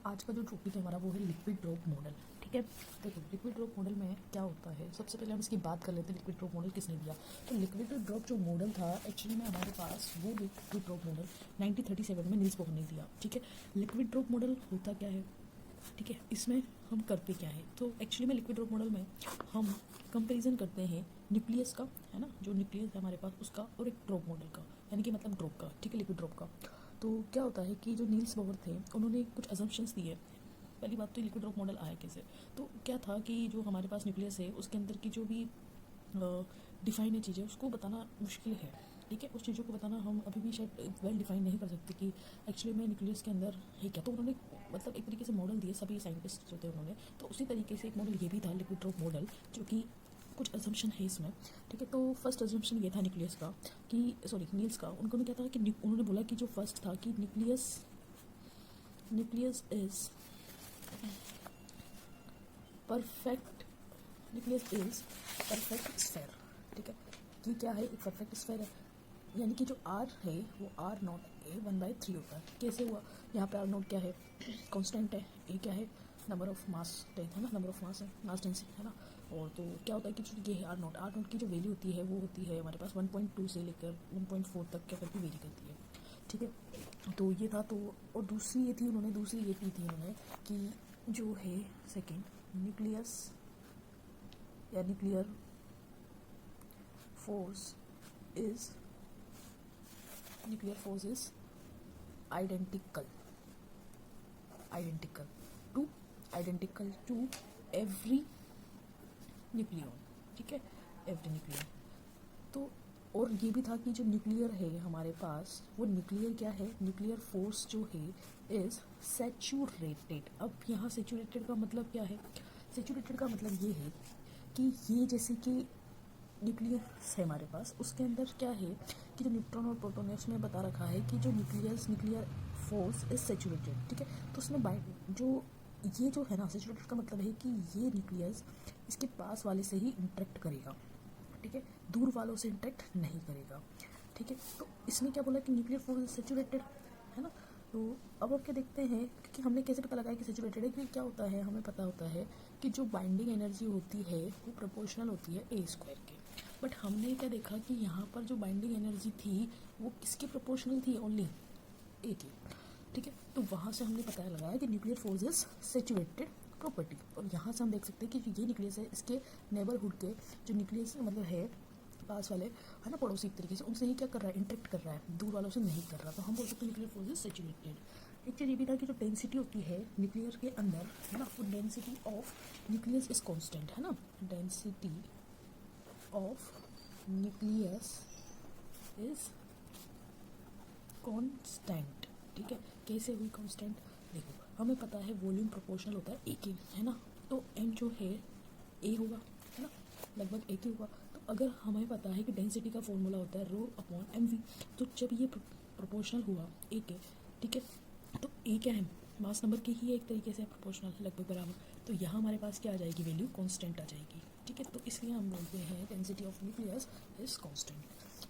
आज का जो टॉपिक है हमारा वो है लिक्विड ड्रॉप मॉडल। ठीक है, देखो लिक्विड ड्रॉप मॉडल में क्या होता है, सबसे पहले हम इसकी बात कर लेते हैं लिक्विड ड्रॉप मॉडल किसने दिया। तो लिक्विड ड्रॉप जो मॉडल था एक्चुअली में हमारे पास वो लिक्विड ड्रॉप मॉडल 1937 में नील्स बोहर ने दिया। ठीक है, लिक्विड ड्रॉप मॉडल होता क्या है, ठीक है, इसमें हम करते क्या है। तो एक्चुअली में लिक्विड ड्रॉप मॉडल में हम कंपेरिजन करते हैं न्यूक्लियस का, है ना, जो न्यूक्लियस है हमारे पास उसका, और एक ड्रॉप मॉडल का, यानी कि मतलब ड्रॉप का। ठीक है, लिक्विड ड्रॉप का। तो क्या होता है कि जो नील्स बोहर थे उन्होंने कुछ अजम्पशंस दिए। पहली बात तो लिक्विड ड्रॉप मॉडल आया कैसे, तो क्या था कि जो हमारे पास न्यूक्लियस है उसके अंदर की जो भी डिफाइन है चीज़ें उसको बताना मुश्किल है। ठीक है, उस चीज़ों को बताना हम अभी भी शायद वेल डिफाइन नहीं कर सकते कि एक्चुअली में न्यूक्लियस के अंदर है क्या। तो उन्होंने मतलब एक तरीके से मॉडल दिए सभी साइंटिस्ट जो थे उन्होंने, तो उसी तरीके से एक मॉडल ये भी था लिक्विड ड्रॉप मॉडल, जो कि कुछ अजम्पशन है इसमें। ठीक है, तो फर्स्ट अजम्पशन ये था न्यूक्लियस का कि सॉरी न्यूल्स का, उन्होंने क्या था कि उन्होंने बोला कि जो फर्स्ट था कि nucleus is perfect, nucleus is perfect sphere. ठीक है, कि क्या है, एक परफेक्ट स्फेयर है, यानी कि जो आर है वो आर नॉट ए 1/3 होता है। कैसे हुआ, यहाँ पे आर नॉट क्या है, कांस्टेंट है, ए क्या है, नंबर ऑफ मास है ना, नंबर ऑफ मास है, मास डेंसिटी है ना। और तो क्या होता है कि जो ये है आर नॉट की जो वैल्यू होती है वो होती है हमारे पास 1.2 से लेकर 1.4 तक क्या करके वेरी करती है। ठीक है, तो ये था। तो और दूसरी ये थी उन्होंने कि जो है सेकेंड न्यूक्लियस या nuclear force is identical to every nucleon. ठीक है, एवरी न्यूक्लियन। तो और ये भी था कि जो न्यूक्लियर है हमारे पास वो न्यूक्लियर क्या है, न्यूक्लियर फोर्स जो है इज सैचुरेटेड। अब यहाँ सैचुरेटेड का मतलब क्या है, सैचुरेटेड का मतलब ये है कि ये जैसे कि न्यूक्लियस है हमारे पास, उसके अंदर क्या है कि जो न्यूट्रॉन और प्रोटॉन है उसमें बता रखा है कि जो न्यूक्लियर फोर्स इज सैचुरेटेड। ठीक है, तो उसमें जो ये जो है ना, सैचुरेटेड का मतलब है कि ये न्यूक्लियस इसके पास वाले से ही इंटरेक्ट करेगा। ठीक है, दूर वालों से इंटरेक्ट नहीं करेगा। ठीक है, तो इसमें क्या बोला कि न्यूक्लियर फोर्स सैचुरेटेड है ना। तो अब क्या देखते हैं कि हमने कैसे पता लगाया कि सैचुरेटेड है, क्योंकि क्या होता है हमें पता होता है कि जो बाइंडिंग एनर्जी होती है वो प्रोपोर्शनल होती है ए स्क्वायर के। बट हमने क्या देखा कि यहाँ पर जो बाइंडिंग एनर्जी थी वो किसकी प्रोपोर्शनल थी, ओनली ए की। ठीक है, तो वहाँ से हमने पता लगाया कि nuclear force is saturated property. और यहाँ से हम देख सकते हैं कि जो ये न्यूक्लियस है इसके नेबरहुड के जो न्यूक्लियस मतलब है पास वाले है ना, पड़ोसी एक तरीके से उनसे ही क्या कर रहा है, इंटरेक्ट कर रहा है, दूर वालों से नहीं कर रहा। तो हम बोल सकते हैं न्यूक्लियर फोर्स इज सैचुरेटेड। एक चीज़ ये भी था कि जो डेंसिटी होती है न्यूक्लियर के अंदर है ना, वो density of nucleus is constant है ना, density of nucleus is constant. ठीक है, कैसे हुई कांस्टेंट, देखो हमें पता है वॉल्यूम प्रोपोर्शनल होता है ए के, है ना, तो एम जो है ए होगा, है ना, लगभग ए के होगा। तो अगर हमें पता है कि डेंसिटी का फॉर्मूला होता है रो अपॉन एम वी, तो जब ये प्रोपोर्शनल हुआ ए के, ठीक है, तो ए क्या है, मास नंबर की ही एक तरीके से प्रोपोर्शनल लगभग बराबर, तो यहाँ हमारे पास क्या आ जाएगी, वैल्यू कांस्टेंट आ जाएगी। ठीक है, तो इसलिए हम बोलते हैं density of nucleus is constant.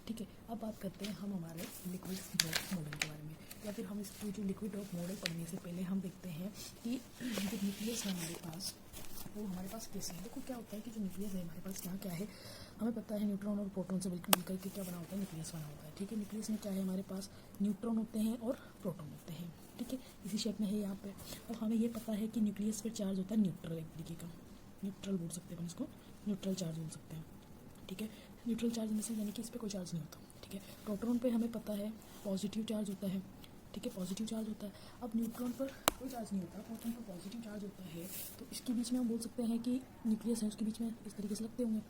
ठीक है, अब बात करते हैं हम हमारे लिक्विड ड्रॉप मॉडल के बारे में, या फिर हम इसको जो लिक्विड ड्रॉप मॉडल पढ़ने से पहले हम देखते हैं कि जो न्यूक्लियस है हमारे पास वो हमारे पास कैसे है। देखो क्या होता है कि जो न्यूक्लियस है हमारे पास यहाँ क्या है, हमें पता है न्यूट्रॉन और प्रोटॉन से मिलकर के क्या बना होता है, न्यूक्लियस बना होता है। ठीक है, न्यूक्लियस में क्या है हमारे पास, न्यूट्रॉन होते हैं और प्रोटॉन होते हैं। ठीक है, इसी शेप में है यहाँ पे। अब हमें ये पता है कि न्यूक्लियस पर चार्ज होता है न्यूट्रल, एक तरीके का न्यूट्रल बोल सकते हैं हम इसको, न्यूट्रल चार्ज बोल सकते हैं। ठीक है, न्यूट्रल चार्ज में से यानी कि इस पर कोई चार्ज नहीं होता। ठीक है, प्रोटॉन पे हमें पता है पॉजिटिव चार्ज होता है। ठीक है, पॉजिटिव चार्ज होता है। अब न्यूट्रॉन पर कोई चार्ज नहीं होता, प्रोटॉन पर पॉजिटिव चार्ज होता है। तो इसके बीच में हम बोल सकते हैं कि न्यूक्लियस है उसके बीच में इस तरीके से लगते होंगे,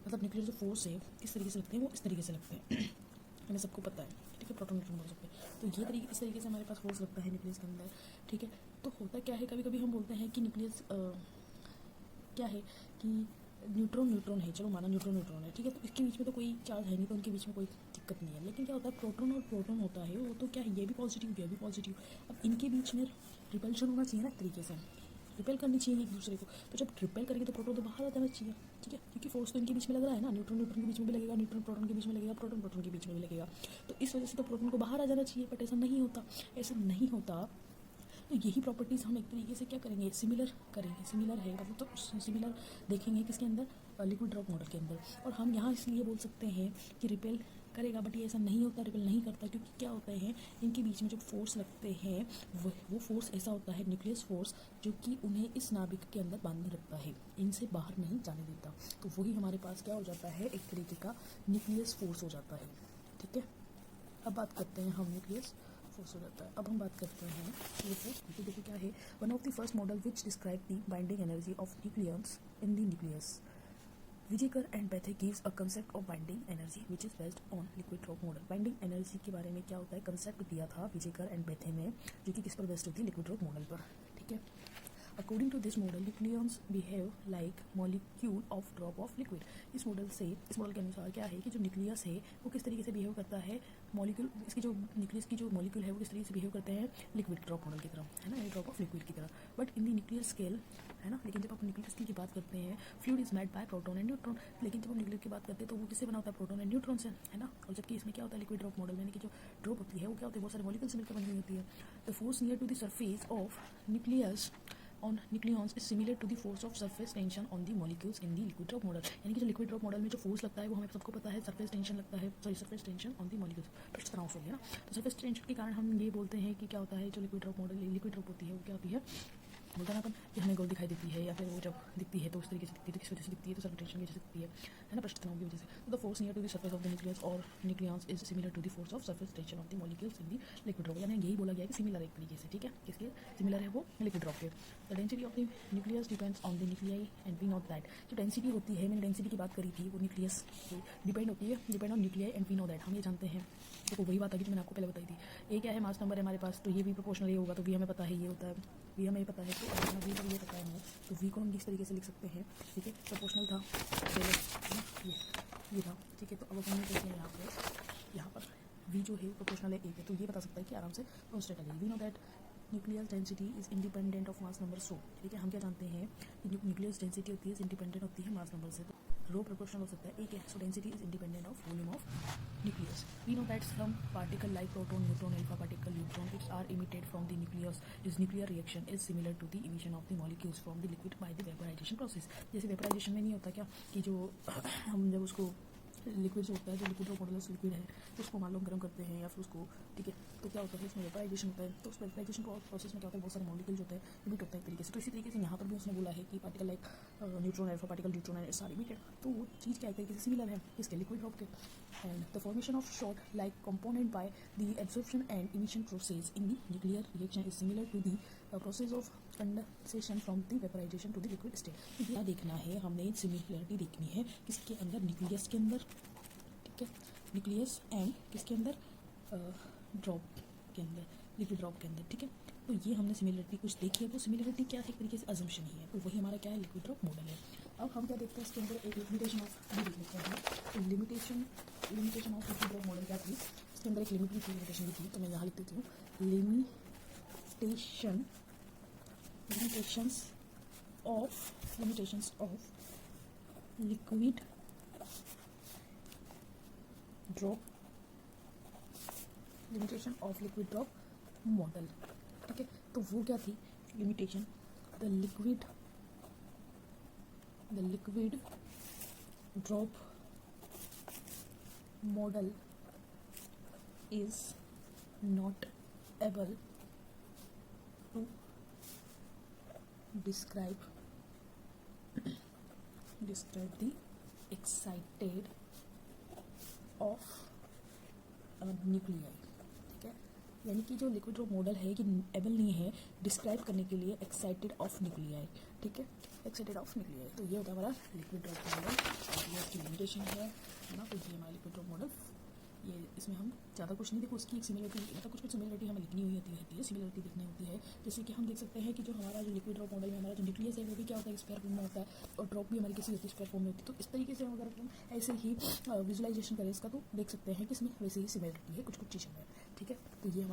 मतलब न्यूक्लियर जो फोर्स है इस तरीके से लगते हैं, वो इस तरीके से लगते हैं हमें सबको पता है। ठीक है, प्रोटॉन न्यूट्रॉन बोल सकते हैं। तो ये तरीके इस तरीके से हमारे पास फोर्स लगता है न्यूक्लियस के अंदर। ठीक है, तो होता क्या है, कभी कभी हम बोलते हैं कि न्यूक्लियस क्या है कि न्यूट्रॉन है, चलो माना न्यूट्रॉन है। ठीक है, तो इसके बीच में तो कोई चार्ज है नहीं, तो उनके बीच में कोई दिक्कत नहीं है। लेकिन क्या होता है, प्रोटॉन और प्रोटॉन होता है वो तो क्या है, ये भी पॉजिटिव ये भी पॉजिटिव। अब इनके बीच में रिपल्शन होना चाहिए ना, एक तरीके से रिपेल करनी चाहिए एक दूसरे को। तो जब रिपेल करेंगे तो प्रोटॉन तो बाहर आ जाना चाहिए। ठीक है, क्योंकि फोर्स तो इनके बीच में लग रहा है ना, न्यूट्रॉन के बीच में भी लगेगा, न्यूट्रॉन प्रोटॉन के बीच में लगेगा, प्रोटॉन के बीच में भी लगेगा। तो इस वजह से तो प्रोटॉन को बाहर आ जाना चाहिए, बट ऐसा नहीं होता। तो यही प्रॉपर्टीज़ हम एक तरीके से क्या करेंगे, सिमिलर करेंगे। सिमिलर है मतलब तो सिमिलर देखेंगे किसके अंदर, लिक्विड ड्रॉप मॉडल के अंदर। और हम यहाँ इसलिए बोल सकते हैं कि रिपेल करेगा, बट ये ऐसा नहीं होता, रिपेल नहीं करता, क्योंकि क्या होता है इनके बीच में जो फोर्स लगते हैं वो फोर्स ऐसा होता है, न्यूक्लियस फोर्स, जो कि उन्हें इस नाभिक के अंदर बांधे रखता है, इनसे बाहर नहीं जाने देता। तो वही हमारे पास क्या हो जाता है, एक तरीके का न्यूक्लियस फोर्स हो जाता है। ठीक है, अब बात करते हैं हम न्यूक्लियस फोर्स हो जाता है। अब हम बात करते हैं ये फोर्स, तो देखो क्या है, one of the first model which describe the binding energy of nucleus in the nucleus. Weizsacker and Bethe gives a concept of binding energy which is based on liquid drop model. Binding energy के बारे में क्या होता है, concept दिया था विजेकर and बेथे ने, जो कि किस पर बेस्ड होती है, लिक्विड ड्रॉप मॉडल पर। ठीक है, according to this model nucleons behave like molecule of drop of liquid. इस मॉडल के अनुसार क्या है कि जो न्यूक्लियस है वो किस तरीके से बिहेव करता है, मॉलिक्यूल, इसकी जो न्यूक्लियस की जो मॉलिक्यूल है वो किस तरीके से बिहेव करते हैं, लिक्विड ड्रॉप मॉडल की तरह, है ना, ड्रॉप ऑफ लिक्विड की तरह। But in the nuclear scale, है ना, लेकिन जब आप न्यूक्लियस की बात करते हैं, fluid is made by proton and neutron, लेकिन जब हम न्यूक्लियर की बात करते हैं तो वो किससे बना होता है, प्रोटॉन एंड न्यूट्रॉन से, है ना। और जबकि इसमें क्या होता है, लिक्विड ड्रॉप मॉडल में कि जो ड्रॉप होती है वो क्या होती है, बहुत सारे मॉलिक्यूल से मिलकर बनी हुई होती है। The force near to the surface of nucleus on nucleons is similar to the force of surface tension on the molecules in the liquid drop model. यानी कि जो लिक्विड ड्रॉप मॉडल में जो फोर्स लगता है वो हमें सबको पता है, सरफेस टेंशन लगता है, surface tension on the molecules, पृष्ठ तनाव हो गया ना। तो सरफेस टेंशन के कारण हम ये बोलते हैं कि क्या होता है, जो liquid drop model, liquid drop होती है वो क्या होती है, बोलता ना अपन कि हमें गोल दिखाई देती है, या फिर वो जब दिखती है तो उस तरीके से दिखती है, तो किस वजह से दिखती है, तो सरफेस टेंशन की वजह से दिखती है ना, पृष्ठ तनाव की वजह से। तो the force near to the surface of the nucleus और nucleons is similar to the force of surface tension of the molecules in the liquid drop. यानी यही बोला गया है कि सिमिलर है एक तरीके से। ठीक है, किसके सिमिलर है, वो लिक्विड ड्रॉप के। The density of the nucleus depends on the nuclei and we note that. जो डेंसिटी होती है, मैंने डेंसिटी की बात करी थी, वो न्यूक्लियस डिपेंड होती है, depend on nuclei and we know that, हम ये जानते हैं। देखो वही बात है जो मैंने आपको पहले बताई थी, ए क्या है, मास नंबर है हमारे पास, तो ये भी प्रोपोर्शनल ये होगा, तो वी हमें पता है ये होता है, वी हमें पता है, तो अगर वी पर ये पता है हमें, तो वी को हम इस तरीके से लिख सकते हैं। ठीक है, प्रोपोर्शनल था पहले, ये था। ठीक है, तो अब हमने क्या किया, यहाँ पर वी जो है प्रोपोर्शनल है एक है, तो ये बता सकता है कि आराम से कॉन्स्टेंट है। We know that nucleus density is independent of mass number. So ठीक है, हम क्या जानते हैं कि न्यूक्लियस डेंसिटी होती है, इंडिपेंडेंट होती है मास नंबर से। रो प्रोपोर्शनल हो सकता है एक है, so density is independent of volume of nucleus. We know that some particle like proton, neutron, alpha particle, neutron which are emitted from the nucleus, is nuclear reaction is similar to the emission of the molecules from the liquid by the vaporization process। जैसे vaporisation में नहीं होता क्या कि जो हम जब उसको लिक्विड जो होता है, जो लिक्विड मॉडल लिक्विड है, तो उसको मान लो गर्म करते हैं या फिर उसको, ठीक है, तो क्या होता है उसमें वेपराइजेशन होता है। तो उस वेपराइजेशन प्रोसेस में क्या होता है, बहुत सारे मॉलिक्यूल होते हैं, इमिट होता है एक तरीके से। तो इसी तरीके से यहाँ पर भी उसने बोला है कि particle like neutron, alpha particle, neutron and सारी इमिटेड। तो वो चीज़ क्या एक तरीके से सिमिलर है इसके लिक्विड ड्रॉप के। And the formation of short like component by the absorption and emission process in the nuclear reaction is similar to the process of condensation from the vaporization to the liquid state. क्या देखना है, हमने similarity देखनी है किसके अंदर, nucleus के अंदर, ठीक है, न्यूक्लियस एंड किसके अंदर, ड्रॉप के अंदर, लिक्विड ड्रॉप के अंदर। ठीक है, तो ये हमने सिमिलरिटी कुछ देखी है। वो सिमिलरिटी क्या है, एक तरीके से अजम्पशन ही है, तो वही हमारा क्या है, लिक्विड ड्रॉप मॉडल है। अब हम क्या देखते हैं, इसके अंदर एक लिमिटेशन ऑफ देख लेते हैं। तो limitation of liquid drop model क्या थी, इसके अंदर एक लिमिटेशन भी थी, तो मैं यहाँ लिख देती हूँ, limitations of liquid drop, limitation of liquid drop model. ठीक है, तो वो क्या थी limitation, the liquid drop model is not able to describe the excited of nuclei। ठीक है, यानी कि जो लिक्विड ड्रॉप मॉडल है कि एबल नहीं है डिस्क्राइब करने के लिए एक्साइटेड ऑफ न्यूक्लियाई। ठीक है, एक्साइटेड ऑफ न्यूक्लियाई, तो ये होता है हमारा लिक्विड ड्रॉप मॉडल और ये उसकी लिमिटेशन है ना। तो ये हमारा लिक्विड ड्रॉप मॉडल, ये इसमें हम ज़्यादा कुछ नहीं देखो, उसकी एक सिमिलरिटी, मतलब कुछ सिमिलरिटी हमें लिखनी हुई होती है, सिमिलरिटी लिखनी होती है। जैसे कि हम देख सकते हैं कि जो हमारा जो लिक्विड ड्रॉप मॉडल में हमारा जो न्यूक्लियस है वो भी क्या होता है, स्फीयर फॉर्म में होता है, और ड्रॉप भी हमारी किसी स्फीयर फॉर्म में होती है। तो इस तरीके से अगर हम ऐसे ही विजुलाइजेशन करें इसका, तो देख सकते हैं कि इसमें वैसे ही सिमिलरिटी है कुछ चीज़ों में। ठीक है, तो ये हमारा